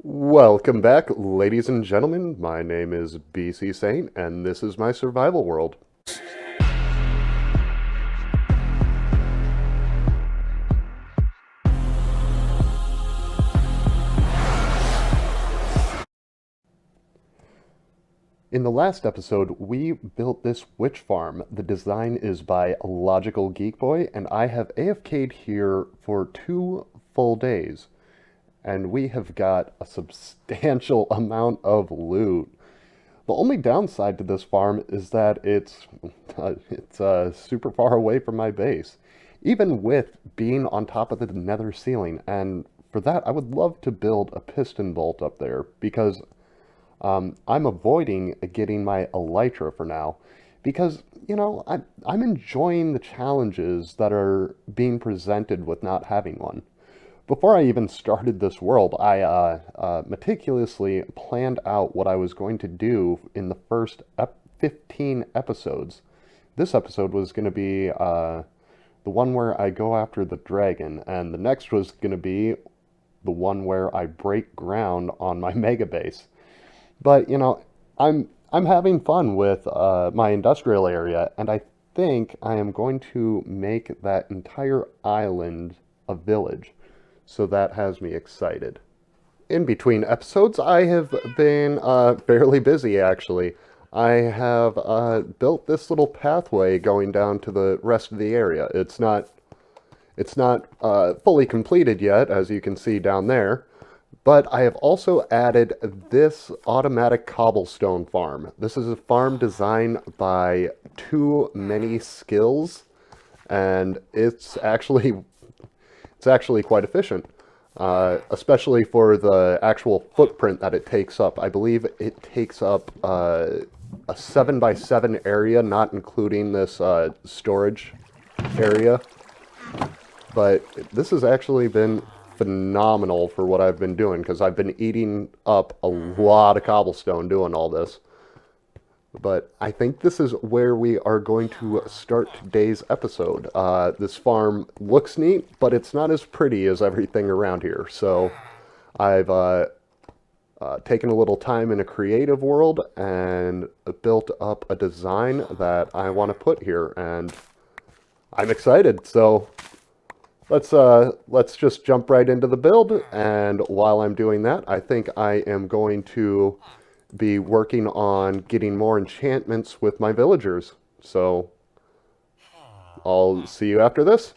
Welcome back, ladies and gentlemen. My name is BC Saint, and this is my survival world. In the last episode, we built this witch farm. The design is by Logical Geek Boy, and I have AFK'd here for 2 full days. And we have got a substantial amount of loot. The only downside to this farm is that it's super far away from my base, even with being on top of the nether ceiling. And for that, I would love to build a piston bolt up there because I'm avoiding getting my elytra for now because, I'm enjoying the challenges that are being presented with not having one. Before I even started this world, I meticulously planned out what I was going to do in the first 15 episodes. This episode was going to be the one where I go after the dragon, and the next was going to be the one where I break ground on my mega base. But I'm having fun with my industrial area, and I think I am going to make that entire island a village. So that has me excited. In between episodes, I have been fairly busy actually. I have built this little pathway going down to the rest of the area. It's not fully completed yet, as you can see down there. But I have also added this automatic cobblestone farm. This is a farm designed by Too Many Skills, and it's actually quite efficient, especially for the actual footprint that it takes up. I believe it takes up a 7x7 area, not including this storage area. But this has actually been phenomenal for what I've been doing, because I've been eating up a lot of cobblestone doing all this. But I think this is where we are going to start today's episode. This farm looks neat, but it's not as pretty as everything around here. So I've taken a little time in a creative world and built up a design that I want to put here, and I'm excited. So let's just jump right into the build. And while I'm doing that, I think I am going to be working on getting more enchantments with my villagers. So I'll see you after this.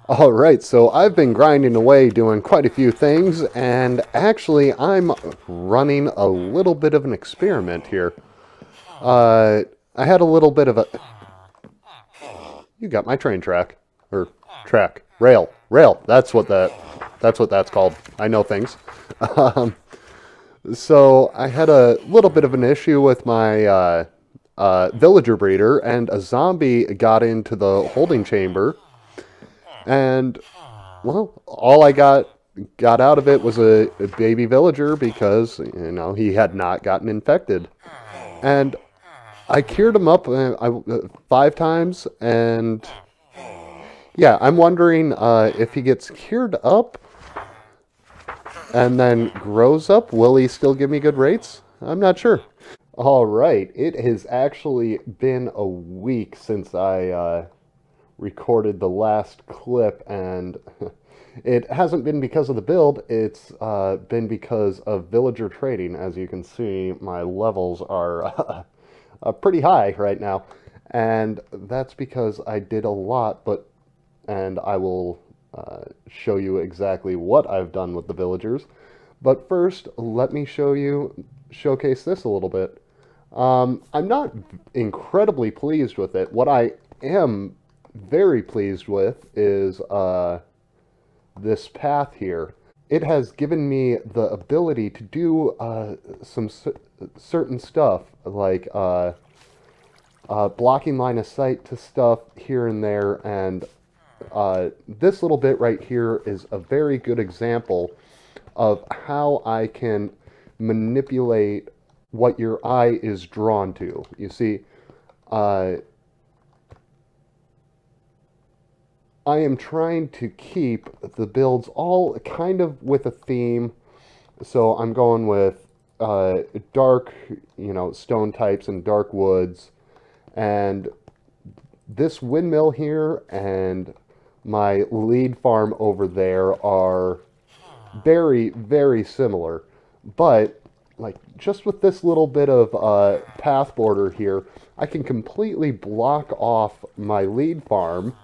All right, so I've been grinding away doing quite a few things, and actually I'm running a little bit of an experiment here. I had a little bit of a... You got my train track. Or track. Rail. That's what that's called. I know things. Um, so I had a little bit of an issue with my villager breeder, and a zombie got into the holding chamber. And, well, all I got out of it was a baby villager because, he had not gotten infected. And I cured him up 5 times, and yeah, I'm wondering if he gets cured up and then grows up, will he still give me good rates? I'm not sure. All right, it has actually been a week since I recorded the last clip, and It hasn't been because of the build, it's been because of villager trading. As you can see, my levels are pretty high right now. And that's because I did a lot, and I will show you exactly what I've done with the villagers. But first, let me showcase this a little bit. I'm not incredibly pleased with it. What I am very pleased with is this path here. It has given me the ability to do some certain stuff, like blocking line of sight to stuff here and there, and this little bit right here is a very good example of how I can manipulate what your eye is drawn to. You see, I am trying to keep the builds all kind of with a theme. So I'm going with dark, stone types and dark woods. And this windmill here and my lead farm over there are very, very similar. But, like, just with this little bit of path border here, I can completely block off my lead farm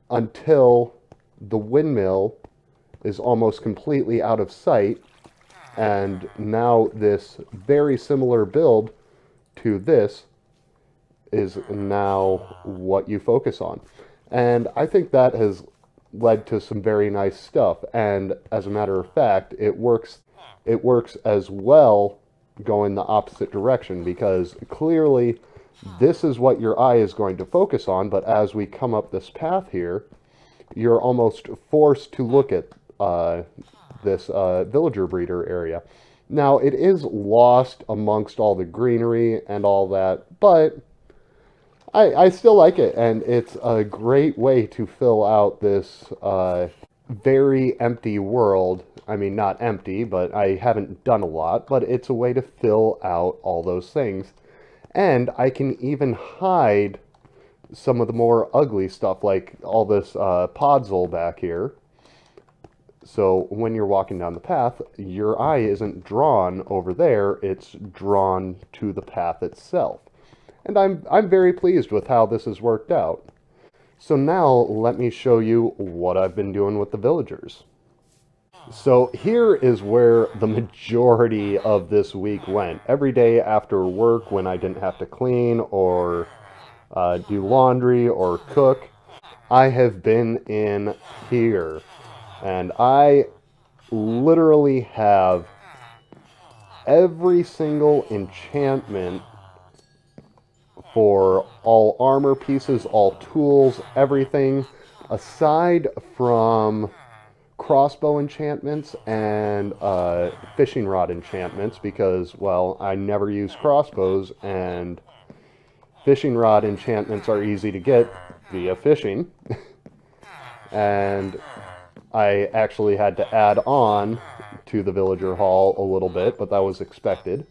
until the windmill is almost completely out of sight. And now this very similar build to this is now what you focus on. And I think that has led to some very nice stuff. And as a matter of fact, it works as well going the opposite direction, because clearly this is what your eye is going to focus on, but as we come up this path here, you're almost forced to look at this villager breeder area. Now, it is lost amongst all the greenery and all that, but I still like it, and it's a great way to fill out this very empty world. I mean, not empty, but I haven't done a lot, but it's a way to fill out all those things. And I can even hide some of the more ugly stuff, like all this podzol back here. So when you're walking down the path, your eye isn't drawn over there, it's drawn to the path itself. And I'm very pleased with how this has worked out. So now let me show you what I've been doing with the villagers. So here is where the majority of this week went. Every day after work, when I didn't have to clean or do laundry or cook, I have been in here. And I literally have every single enchantment for all armor pieces, all tools, everything, aside from crossbow enchantments and fishing rod enchantments, because, well, I never use crossbows, and fishing rod enchantments are easy to get via fishing. And I actually had to add on to the villager hall a little bit, but that was expected.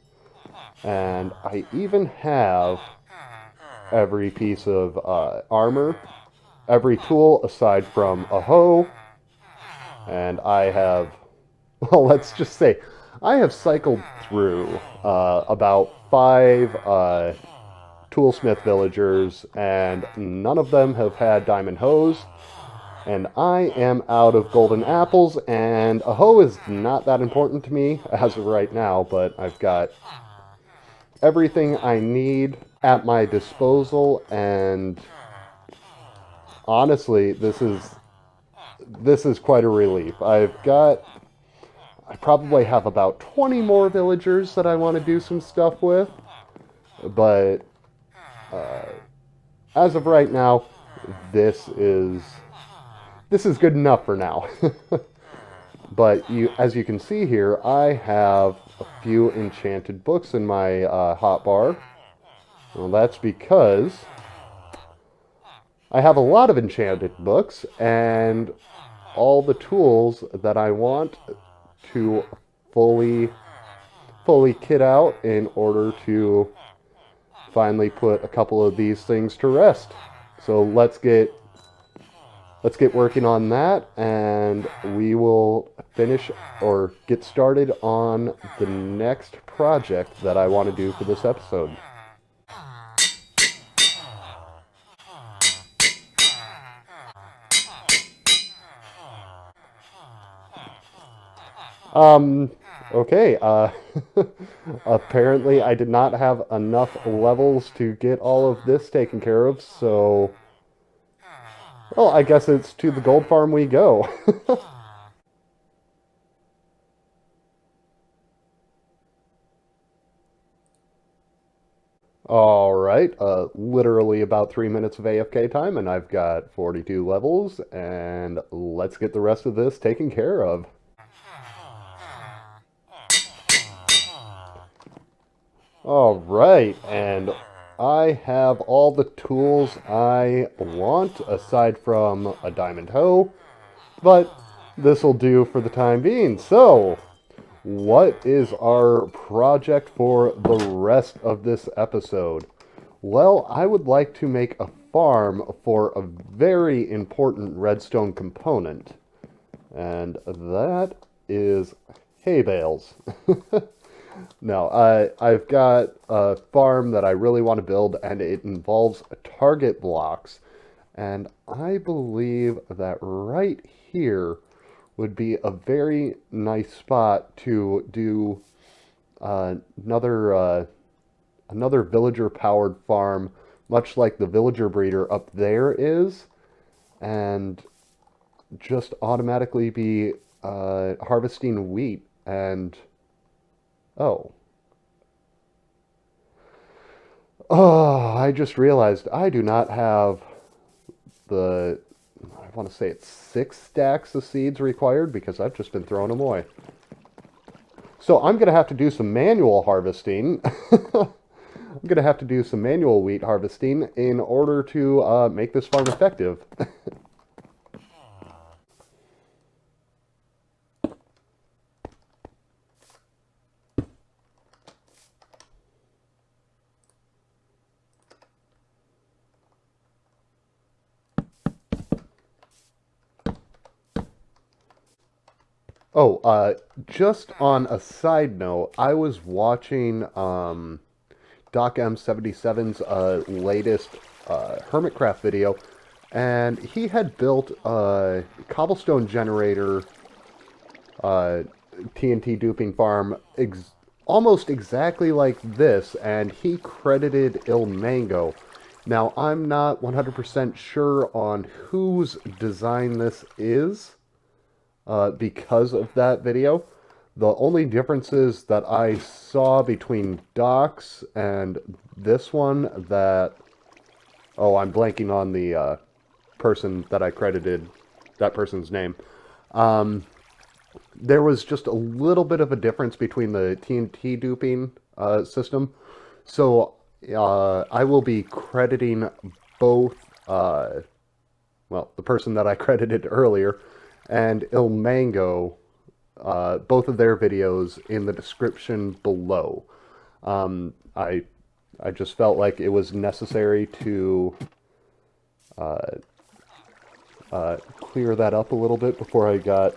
And I even have every piece of armor, every tool aside from a hoe, and I have, well, let's just say, I have cycled through about 5 toolsmith villagers, and none of them have had diamond hoes, and I am out of golden apples, and a hoe is not that important to me as of right now, but I've got everything I need at my disposal, and honestly, this is quite a relief. I probably have about 20 more villagers that I want to do some stuff with, but as of right now, this is good enough for now. But as you can see here, I have a few enchanted books in my hotbar. Well, that's because I have a lot of enchanted books and all the tools that I want to fully kit out in order to finally put a couple of these things to rest. So let's get let's get working on that, and we will finish or get started on the next project that I want to do for this episode. Okay, apparently I did not have enough levels to get all of this taken care of, so, well, I guess it's to the gold farm we go. All right, literally about 3 minutes of AFK time, and I've got 42 levels, and let's get the rest of this taken care of. All right, and I have all the tools I want, aside from a diamond hoe, but this'll do for the time being. So, what is our project for the rest of this episode? Well, I would like to make a farm for a very important redstone component, and that is hay bales. No, I've got a farm that I really want to build, and it involves target blocks. And I believe that right here would be a very nice spot to do another villager-powered farm, much like the villager breeder up there is, and just automatically be harvesting wheat and... Oh. Oh, I just realized I do not have I want to say it's 6 stacks of seeds required because I've just been throwing them away. So I'm going to have to do some manual harvesting. I'm going to have to do some manual wheat harvesting in order to make this farm effective. Oh, just on a side note, I was watching Doc M77's latest Hermitcraft video, and he had built a cobblestone generator TNT duping farm almost exactly like this, and he credited ilmango. Now, I'm not 100% sure on whose design this is, because of that video. The only differences that I saw between Doc's and this one that... Oh, I'm blanking on the person that I credited that person's name. There was just a little bit of a difference between the TNT duping system. So I will be crediting both, well, the person that I credited earlier and ilmango, both of their videos in the description below. I just felt like it was necessary to clear that up a little bit before I got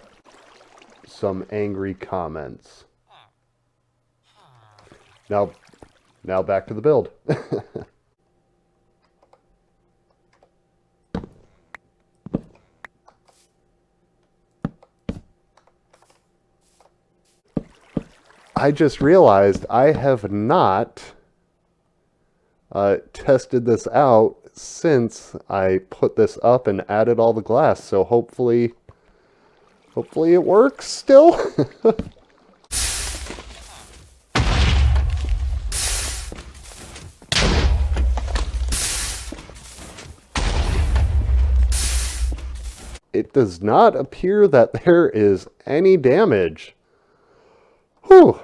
some angry comments. Now back to the build. I just realized I have not tested this out since I put this up and added all the glass, so hopefully it works still. It does not appear that there is any damage. Whew.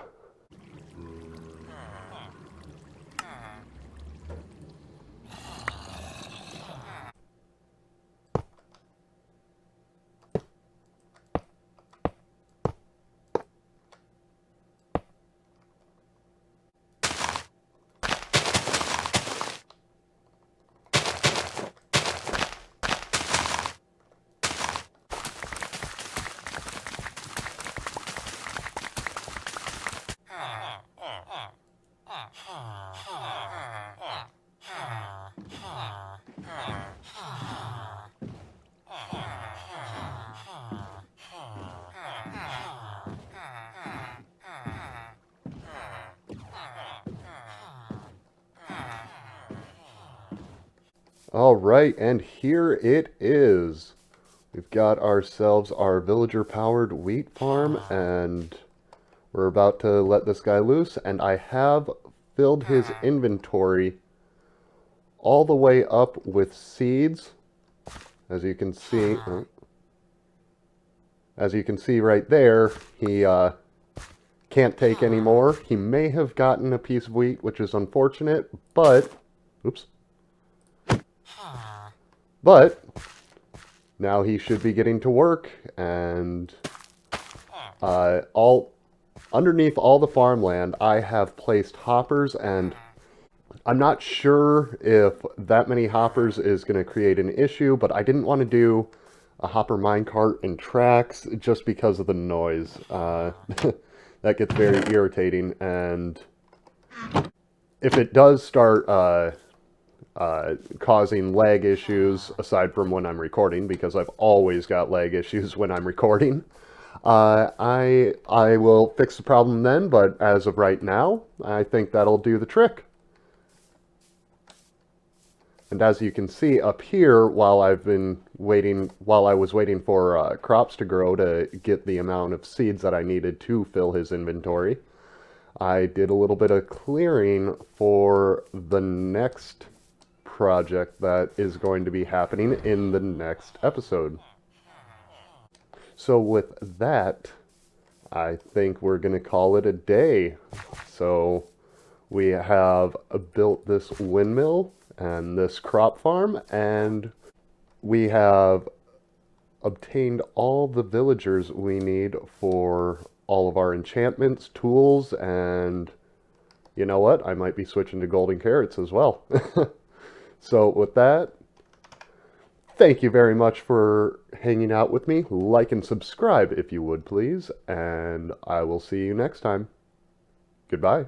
All right, and here it is. We've got ourselves our villager-powered wheat farm, and we're about to let this guy loose, and I have filled his inventory all the way up with seeds. As you can see, right there, he can't take any more. He may have gotten a piece of wheat, which is unfortunate, but, oops, but now he should be getting to work, and all underneath all the farmland, I have placed hoppers, and I'm not sure if that many hoppers is going to create an issue, but I didn't want to do a hopper minecart in tracks just because of the noise. That gets very irritating, and if it does start causing lag issues, aside from when I'm recording, because I've always got lag issues when I'm recording, I will fix the problem then, but as of right now, I think that'll do the trick. And as you can see up here, while I was waiting for crops to grow to get the amount of seeds that I needed to fill his inventory, I did a little bit of clearing for the next project that is going to be happening in the next episode. So with that, I think we're going to call it a day. So we have built this windmill and this crop farm, and we have obtained all the villagers we need for all of our enchantments, tools, and you know what? I might be switching to golden carrots as well. So with that, thank you very much for hanging out with me. Like and subscribe if you would, please, and I will see you next time. Goodbye.